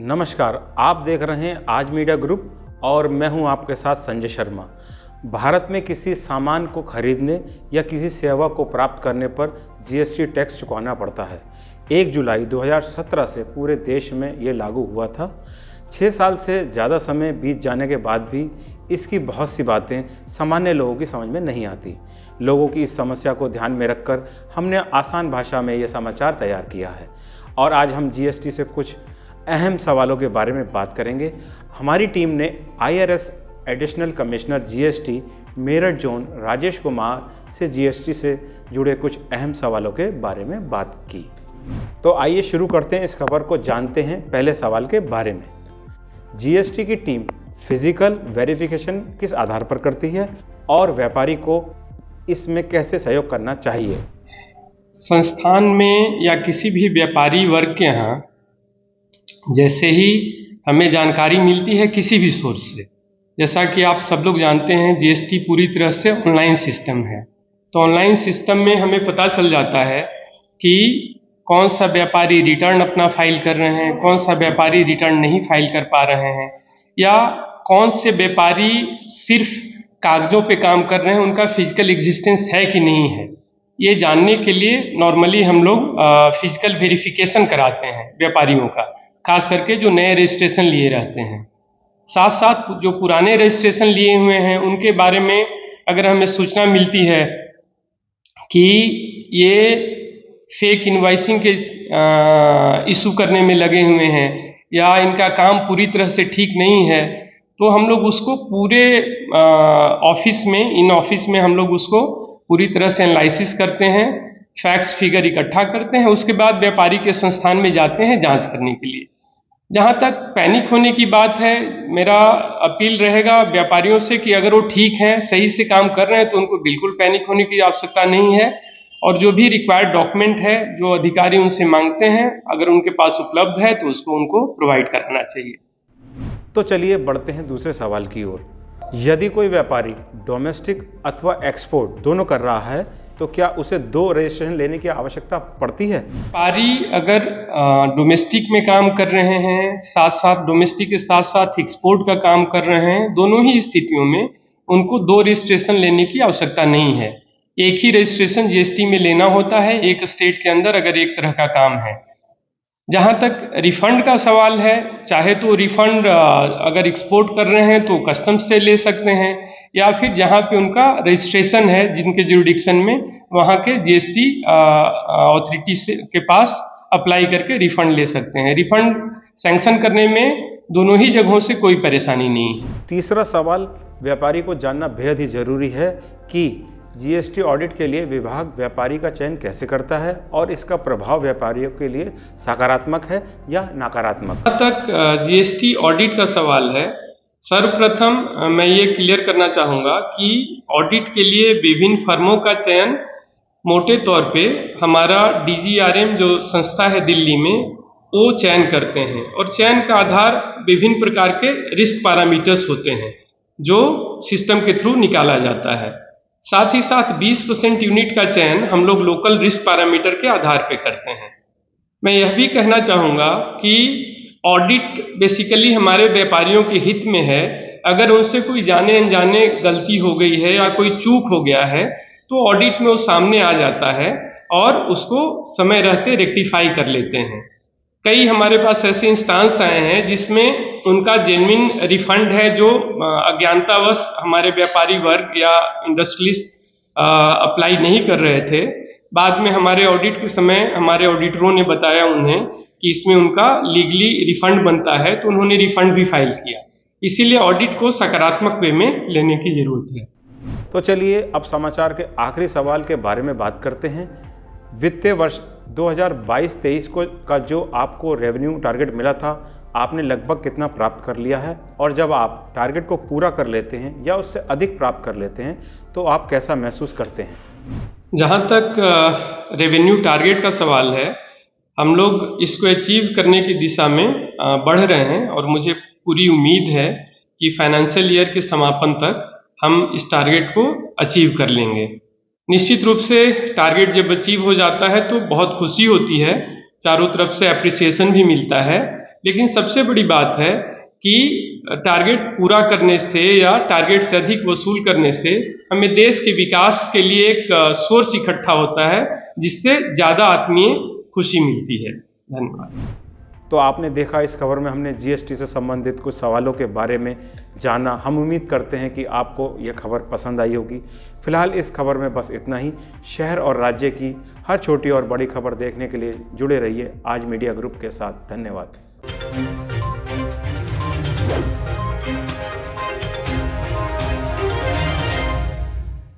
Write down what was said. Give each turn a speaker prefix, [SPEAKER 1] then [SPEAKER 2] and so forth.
[SPEAKER 1] नमस्कार, आप देख रहे हैं आज मीडिया ग्रुप और मैं हूं आपके साथ संजय शर्मा। भारत में किसी सामान को खरीदने या किसी सेवा को प्राप्त करने पर जीएसटी टैक्स चुकाना पड़ता है। 1 जुलाई 2017 से पूरे देश में ये लागू हुआ था। 6 साल से ज़्यादा समय बीत जाने के बाद भी इसकी बहुत सी बातें सामान्य लोगों की समझ में नहीं आती। लोगों की इस समस्या को ध्यान में रखकर हमने आसान भाषा में ये समाचार तैयार किया है और आज हम जीएसटी से कुछ अहम सवालों के बारे में बात करेंगे। हमारी टीम ने IRS additional commissioner GST Meerut zone Rajesh Kumar से जीएसटी से जुड़े कुछ अहम सवालों के बारे में बात की। तो आइए शुरू करते हैं, इस खबर को जानते हैं पहले सवाल के बारे में। जीएसटी की टीम फिजिकल वेरिफिकेशन किस आधार पर करती है और व्यापारी को इसमें कैसे सहयोग करना चाहिए?
[SPEAKER 2] संस्थान में या किसी भी व्यापारी वर्ग के यहाँ जैसे ही हमें जानकारी मिलती है किसी भी सोर्स से, जैसा कि आप सब लोग जानते हैं जीएसटी पूरी तरह से ऑनलाइन सिस्टम है, तो ऑनलाइन सिस्टम में हमें पता चल जाता है कि कौन सा व्यापारी रिटर्न अपना फाइल कर रहे हैं, कौन सा व्यापारी रिटर्न नहीं फाइल कर पा रहे हैं, या कौन से व्यापारी सिर्फ कागजों पे काम कर रहे हैं, उनका फिजिकल एग्जिस्टेंस है कि नहीं है। ये जानने के लिए नॉर्मली हम लोग फिजिकल वेरिफिकेशन कराते हैं व्यापारियों का, खास करके जो नए रजिस्ट्रेशन लिए रहते हैं। साथ साथ जो पुराने रजिस्ट्रेशन लिए हुए हैं उनके बारे में अगर हमें सूचना मिलती है कि ये फेक इनवॉइसिंग के इशू करने में लगे हुए हैं या इनका काम पूरी तरह से ठीक नहीं है, तो हम लोग उसको पूरे ऑफिस में, इन ऑफिस में हम लोग उसको पूरी तरह से एनालिसिस करते हैं, फैक्ट्स फिगर इकट्ठा करते हैं, उसके बाद व्यापारी के संस्थान में जाते हैं जांच करने के लिए। जहां तक पैनिक होने की बात है, मेरा अपील रहेगा व्यापारियों से कि अगर वो ठीक हैं, सही से काम कर रहे हैं, तो उनको बिल्कुल पैनिक होने की आवश्यकता नहीं है और जो भी रिक्वायर्ड डॉक्यूमेंट है जो अधिकारी उनसे मांगते हैं, अगर उनके पास उपलब्ध है तो उसको उनको प्रोवाइड कराना चाहिए।
[SPEAKER 1] तो चलिए बढ़ते हैं दूसरे सवाल की ओर। यदि कोई व्यापारी डोमेस्टिक अथवा एक्सपोर्ट दोनों कर रहा है तो क्या उसे 2 रजिस्ट्रेशन लेने की आवश्यकता पड़ती है?
[SPEAKER 2] व्यापारी अगर डोमेस्टिक में काम कर रहे हैं, साथ साथ डोमेस्टिक के साथ साथ एक्सपोर्ट का काम कर रहे हैं, दोनों ही स्थितियों में उनको 2 रजिस्ट्रेशन लेने की आवश्यकता नहीं है। एक ही रजिस्ट्रेशन जीएसटी में लेना होता है एक स्टेट के अंदर अगर एक तरह का काम है। जहां तक रिफंड का सवाल है, चाहे तो रिफंड अगर एक्सपोर्ट कर रहे हैं तो कस्टम्स से ले सकते हैं या फिर जहां पे उनका रजिस्ट्रेशन है जिनके जुरिडिक्शन में, वहां के जीएसटी अथॉरिटी से के पास अप्लाई करके रिफंड ले सकते हैं। रिफंड सैंक्शन करने में दोनों ही जगहों से कोई परेशानी नहीं है।
[SPEAKER 1] तीसरा सवाल व्यापारी को जानना बेहद ही जरूरी है कि जीएसटी ऑडिट के लिए विभाग व्यापारी का चयन कैसे करता है और इसका प्रभाव व्यापारियों के लिए सकारात्मक है या नकारात्मक?
[SPEAKER 2] जहाँ तक जीएसटी ऑडिट का सवाल है, सर्वप्रथम मैं ये क्लियर करना चाहूँगा कि ऑडिट के लिए विभिन्न फर्मों का चयन मोटे तौर पे हमारा DGRM जो संस्था है दिल्ली में, वो चयन करते हैं और चयन का आधार विभिन्न प्रकार के रिस्क पैरामीटर्स होते हैं जो सिस्टम के थ्रू निकाला जाता है। साथ ही साथ 20% यूनिट का चयन हम लोग लोकल रिस्क पैरामीटर के आधार पे करते हैं। मैं यह भी कहना चाहूँगा कि ऑडिट बेसिकली हमारे व्यापारियों के हित में है। अगर उनसे कोई जाने अनजाने गलती हो गई है या कोई चूक हो गया है तो ऑडिट में वो सामने आ जाता है और उसको समय रहते रेक्टिफाई कर लेते हैं। कई हमारे पास ऐसे इंस्टांस आए हैं जिसमें उनका जेन्युइन रिफंड है जो अज्ञानतावश हमारे व्यापारी वर्ग या इंडस्ट्रियलिस्ट अप्लाई नहीं कर रहे थे। बाद में हमारे ऑडिट के समय हमारे ऑडिटरों ने बताया उन्हें कि इसमें उनका लीगली रिफंड बनता है, तो उन्होंने रिफंड भी फाइल किया। इसीलिए ऑडिट को सकारात्मक वे में लेने की जरूरत है।
[SPEAKER 1] तो चलिए अब समाचार के आखिरी सवाल के बारे में बात करते हैं। वित्तीय वर्ष 2022-23 का जो आपको रेवेन्यू टारगेट मिला था, आपने लगभग कितना प्राप्त कर लिया है? और जब आप टारगेट को पूरा कर लेते हैं या उससे अधिक प्राप्त कर लेते हैं तो आप कैसा महसूस करते हैं?
[SPEAKER 2] जहाँ तक रेवेन्यू टारगेट का सवाल है, हम लोग इसको अचीव करने की दिशा में बढ़ रहे हैं और मुझे पूरी उम्मीद है कि फाइनेंशियल ईयर के समापन तक हम इस टारगेट को अचीव कर लेंगे। निश्चित रूप से टारगेट जब अचीव हो जाता है तो बहुत खुशी होती है, चारों तरफ से अप्रिसिएशन भी मिलता है, लेकिन सबसे बड़ी बात है कि टारगेट पूरा करने से या टारगेट से अधिक वसूल करने से हमें देश के विकास के लिए एक सोर्स इकट्ठा होता है, जिससे ज़्यादा आत्मीय खुशी मिलती है। धन्यवाद।
[SPEAKER 1] तो आपने देखा, इस खबर में हमने जीएसटी से संबंधित कुछ सवालों के बारे में जाना। हम उम्मीद करते हैं कि आपको यह खबर पसंद आई होगी। फिलहाल इस खबर में बस इतना ही। शहर और राज्य की हर छोटी और बड़ी खबर देखने के लिए जुड़े रहिए आज मीडिया ग्रुप के साथ। धन्यवाद।